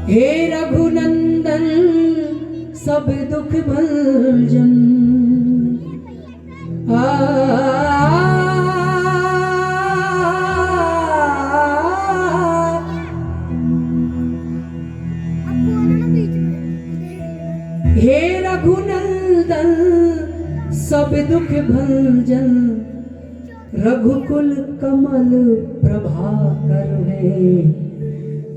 हे रघुनंदन सब दुख भंजन। हे रघुनंदन सब दुख भंजन, रघुकुल कमल प्रभाकर है।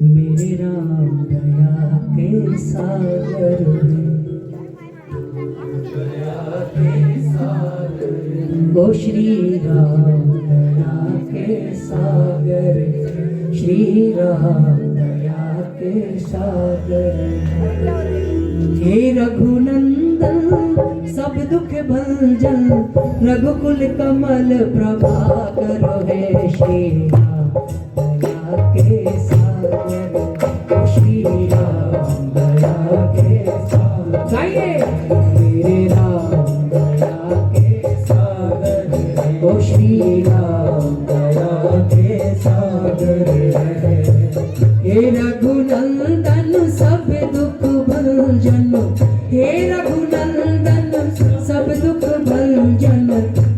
मेरे राम दया के सागर है, दया के सागर। ओ श्री राम दया के सागर, श्री राम दया के सागर। हे रघुनंदन सब दुख भंजन, रघुकुल कमल प्रभाकर है। श्री राम दया के सागर, श्री राम दया के सागर। गाइए मेरे राम दया के सागर, ओ श्री राम दया के सागर है। हे रघुनंदन सब दुख भंजन, हे रघुनंदन सब दुख भंजन,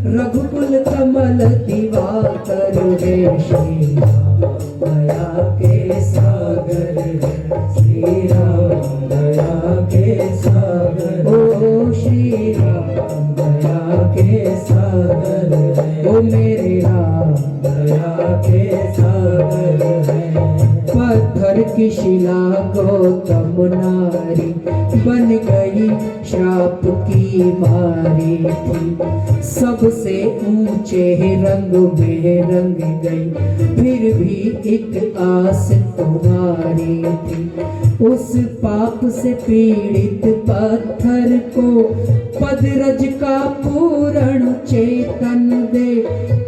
रघुकुल कमल दिवाकर है। श्री राम दया के सागर, श्री राम दया के सागर। ओ श्री राम दया के सागर, ओ मेरे राम दया के सागर है। पत्थर की शिला गौतम नारी बन गई, श्राप की मारी थी। सबसे ऊंचे रंग में रंग गई, फिर भी एक आस तुम्हारी थी। उस पाप से पीड़ित पत्थर को पदरज का पूर्ण चेतन दे।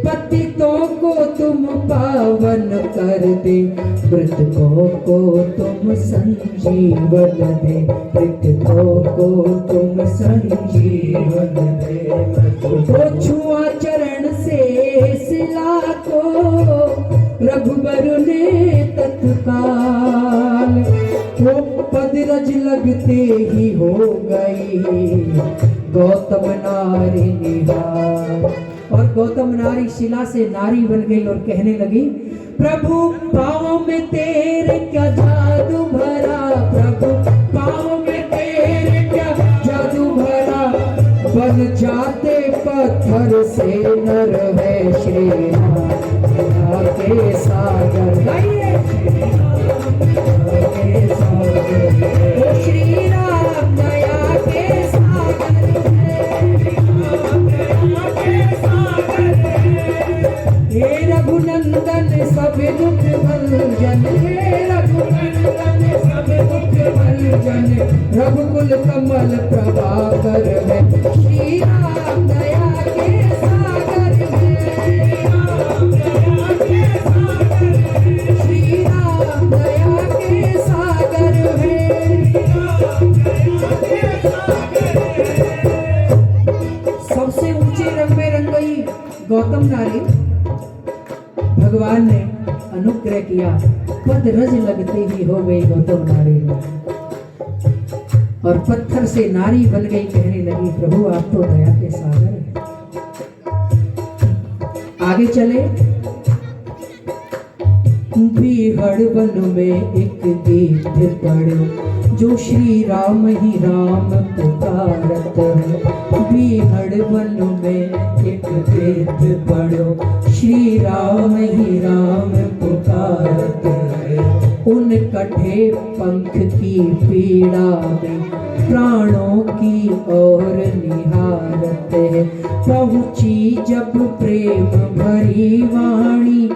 पतितों को तुम पावन कर दे, मृतकों को तुम संजीवन दे। मृतकों को तुम संजीवन दे। तो छुआ चरण से शिला को रघुबर ने तत्काल, वो पदरज लगते ही हो गई गौतम नारी निहार। और गौतम नारी शिला से नारी बन गई और कहने लगी, प्रभु पाँव में तेरे क्या जादू भरा, प्रभु पाँव में तेरे क्या जादू भरा। बन जाते पत्थर से नर है। श्री राम दया के सागर, गाइए के सागर। ओ श्री राम दया के सागर, हे रघुनंदन सब दुख भंजन, हे रघुनंदन सब दुख भंजन, रघुकुल कमल प्रभाकर है। श्री राम दया के सागर, श्री राम दया के सागर है। सबसे ऊंचे रंग में रंग गई गौतम नारी। भगवान ने अनुग्रह किया, पद रज लगते ही हो गई गौतम नारी और पत्थर से नारी बन गई। कहने लगी, प्रभु आप तो दया के सागर हैं। आगे चले, बीहड़ वन में एक गीत पढ़ो, जो श्री राम ही राम पुकारत है। बीहड़ वन में एक गीत पढ़ो, श्री राम ही राम पुकारत है। उन कठे पंख की पीड़ा में प्राणों की ओर निहारत है। पहुंची जब प्रेम भरी वाणी,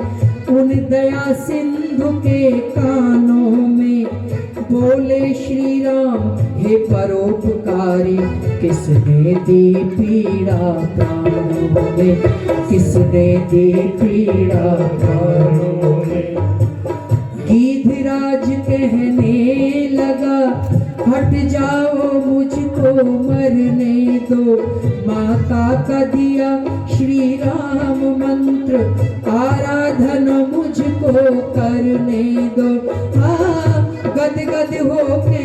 उन दया सिंधु के कानों में बोले श्री राम हे परोपकारी। किसने दी पीड़ा प्राणों में, किसने दी पीड़ा प्राणों में। गीधराज कहने लगा, हट जाओ मुझको मरने दो। माता का दिया श्री राम मंत्र, आराधना मुझको करने दो। गद गद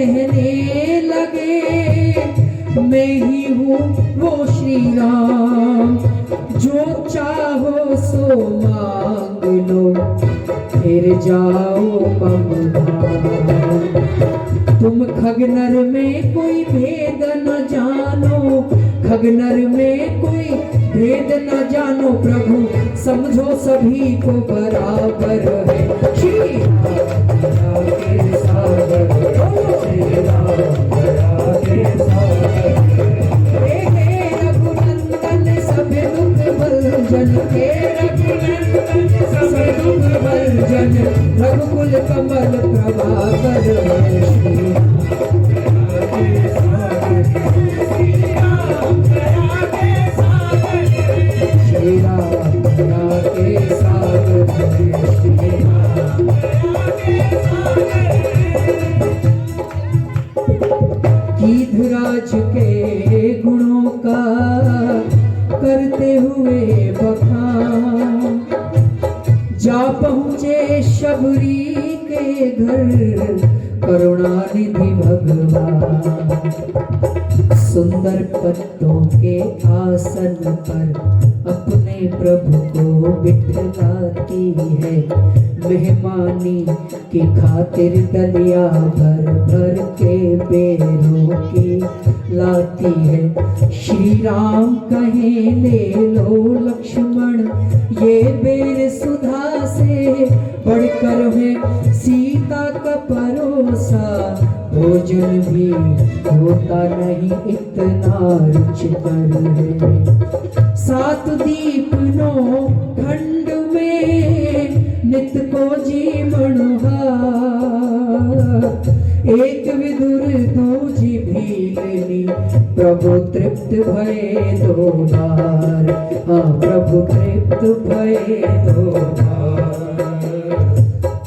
कहने लगे मैं ही हूँ वो श्री राम, जो चाहो सो मांग लो फिर जाओ पमधाम। तुम खगनर में कोई भेद न जानो, खगनर में कोई भेद न जानो, प्रभु समझो सभी को बराबर है। श्री राम के सागर, श्री राम के सागर, हे रघुनंदन सब दुख भंजन, हे रघुनंदन सब दुख भंजन, रघुकुल कमल प्रभाकर है। श्री गीधराज के गुणों का करते हुए बखान, जा पहुँचे शबरी के घर करुणानिधि भगवान। सुंदर पत्तों के आसन पर अपने प्रभु को बिठलाती है, मेहमानी की खातिर डलिया भर भर के बेरों की लाती है। श्री राम कहे ले लो लक्ष्मण, ये बेर सुधा से बढ़कर है सीता का परोसा, भोजन भी होता नहीं इतना रुचिकर है। सात दीप नौ खंड में नित को जी मणुहार, एक विदुर दो जिभीलनी, प्रभु तृप्त भये दो बार। हाँ, प्रभु तृप्त भये दो बार।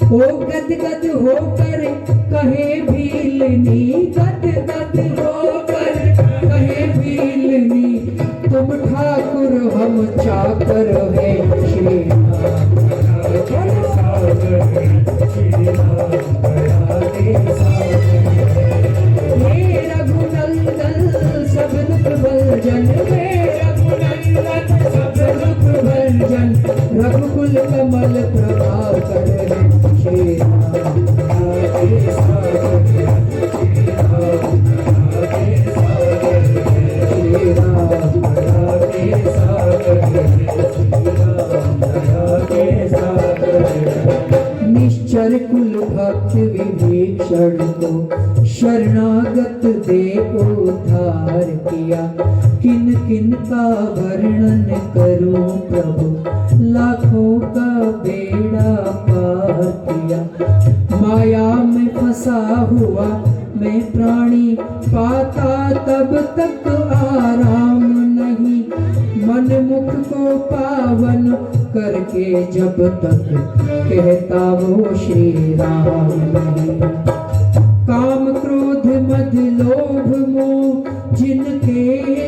ओ गदगद होकर कहे भीलनी, गदगद होकर कहे भीलनी, तुम ठाकुर हम चाकर है। श्री राम के सागर, श्री राम के सागर, हे रघुनंदन सब दुख भंजन, हे रघुनंदन सब दुख भंजन, रघुकुल कमल प्रभाकर है। श्री राम के सागर, श्री राम के सागर, श्री राम के सागर। निश्चर कुल भक्त विभीषण को शरणागत दे उद्धार किया, किन किन का वर्णन करूं प्रभु, लाखों का बेड़ा पार किया। माया में फंसा हुआ मैं प्राणी, पाता तब तक आराम नहीं, मन मुख को पावन करके जब तक कहता वो श्री राम नहीं। काम क्रोध मद लोभ मोह जिनके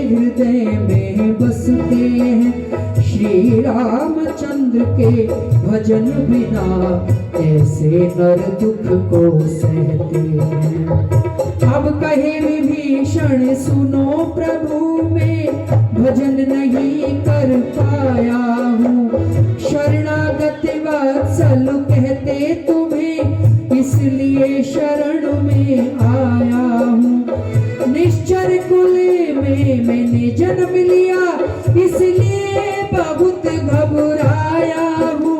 हृदय में बसते हैं, श्री रामचंद्र के भजन बिना ऐसे नर दुख को सहते हैं। अब कहे विभीषण सुनो प्रभु, मैं भजन नहीं कर पाया हूँ, शरणागत वत्सल कहते तुम्हें इसलिए शरण में आया हूँ। निश्चर कुल में मैंने जन्म लिया, इसलिए बहुत घबराया हूँ,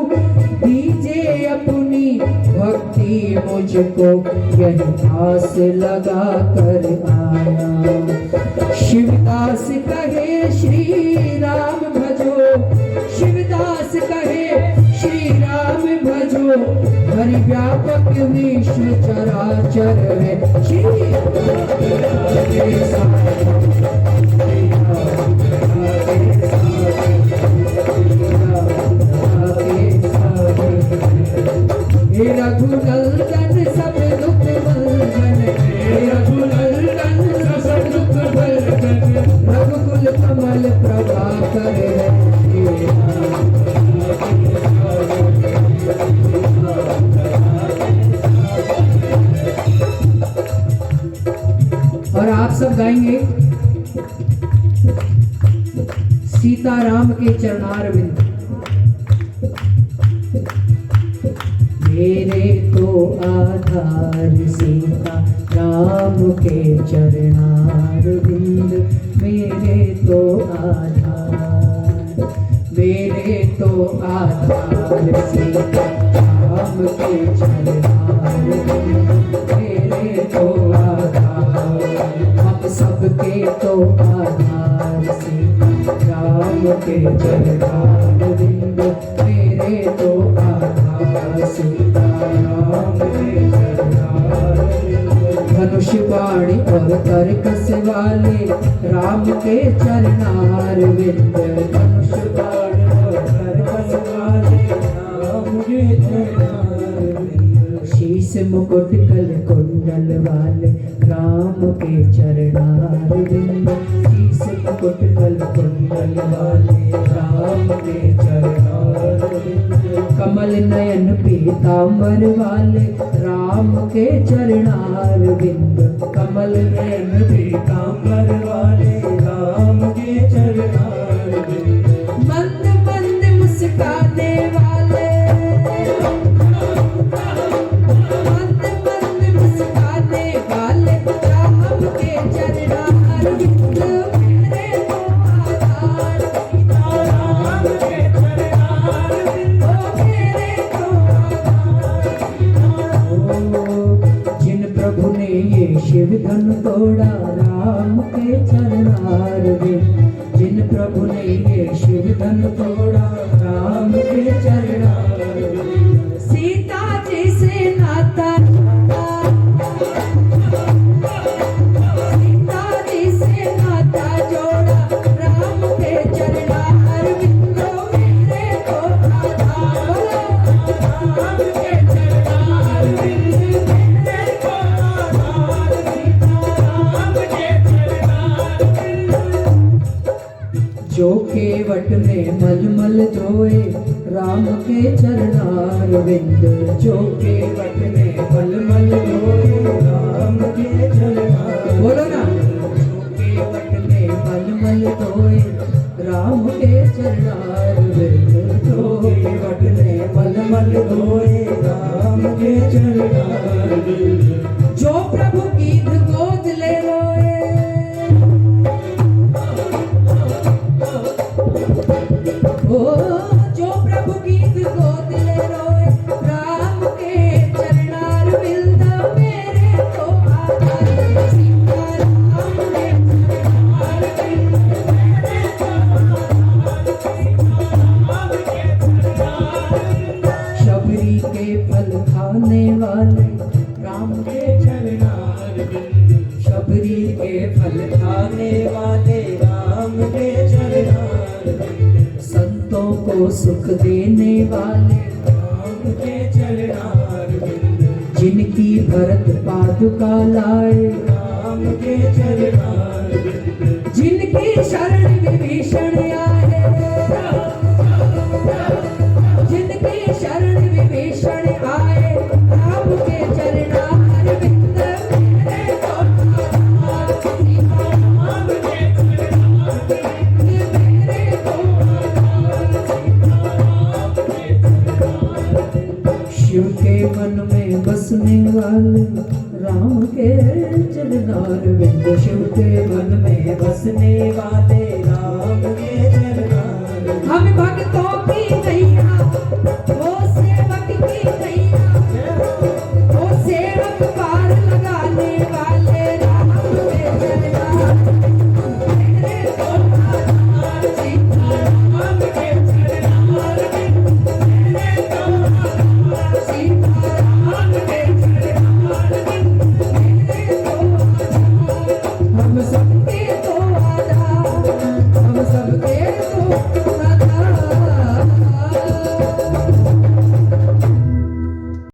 दीजिए अपनी भक्ति मुझको, यही आस लगा कर आया। शिवदास कहे श्री राम भजो, शिवदास कहे श्री राम भजो, हरि व्यापक विश्व चराचर है। श्री राम के सागर, श्री राम के सागर, हे रघुनंदन सब दुख भंजन, हे रघुनंदन सब दुख भंजन, रघुकुल कमल प्रभाकर है। श्री राम सब गाएंगे सीताराम के चरणार बिंद। मेरे तो आधार सीता राम के चरणार बिंद, मेरे तो आधार, मेरे तो आधार सीता राम के चरणार बिंद, मेरे तो आधार, हम सबके तो आधार सीता राम के चरणार बिंद, मेरे तो आधार सीता राम के चरणार बिंद। धनुष बाणी और तरकस वाले राम के चरणार बिंद, धनुष बाणी और तरकस वाले राम के चरणार बिंद। शीश मुकुट कल कुंडल वाले राम के चरणार बिंद, शीश मुकुट कल कुंडल वाले राम के चरणार बिंद। कमल नयन पीतांबर वाले राम के चरणार बिंद, कमल नयन पीतांबर वाले राम के चरणार बिंद। मंद मंद मुस्काने वाले, मंद मंद मुस्काने वाले राम के चरणार बिंद, मेरे तो आधार सीताराम के चरणार बिंद, मेरे तो आधार। जिन प्रभु ने ये शिव धन तोड़ा राम के चरणार बिंद, जिन प्रभु ने ये शिव धन तोड़ा राम के चरणार बिंद। सीता जी से नाता सीता जी से नाता जोड़ा राम के चरणार बिंद, मेरे तो आधार, राम के चरणार बिंद, मेरे तो आधार सीताराम के चरणार बिंद। जो केवट ने मलमल धोए राम के चरणार बिंद, जो केवट ने मलमल धोए राम के चरणार, बोलो ना, जो केवट ने मलमल धोए राम के चरणार बिंद, जो केवट ने मलमल धोए राम के चरणार बिंद। जो प्रभु गीत गोद ले रोए, ओ जो प्रभु गीत गोद ले रोए राम के चरणार बिंद, मेरे तो आधार सीता राम के चरणार बिंद, मेरे तो आधार सीता राम के चरणार बिंद। शबरी के फल खाने वाले राम के चरणार बिंद, शबरी के फल खाने वाले राम के चरणार बिंद। संतों को सुख देने वाले राम के चरणार बिंद, जिनकी भरत पादुका लाए राम के चरणार बिंद, जिनकी शरण विभीषण आए, जिनकी शरण विभीषण आए राम के चरणार बिंद, मेरे तो आधार सीताराम के चरणार बिंद, मेरे तो आधार सीताराम के चरणार बिंद। शिव के मन में बसने वाले राम के चरणार बिंद, शिव के मन में बसने वाले राम के चरणार बिंद। हम भक्तों की नहीं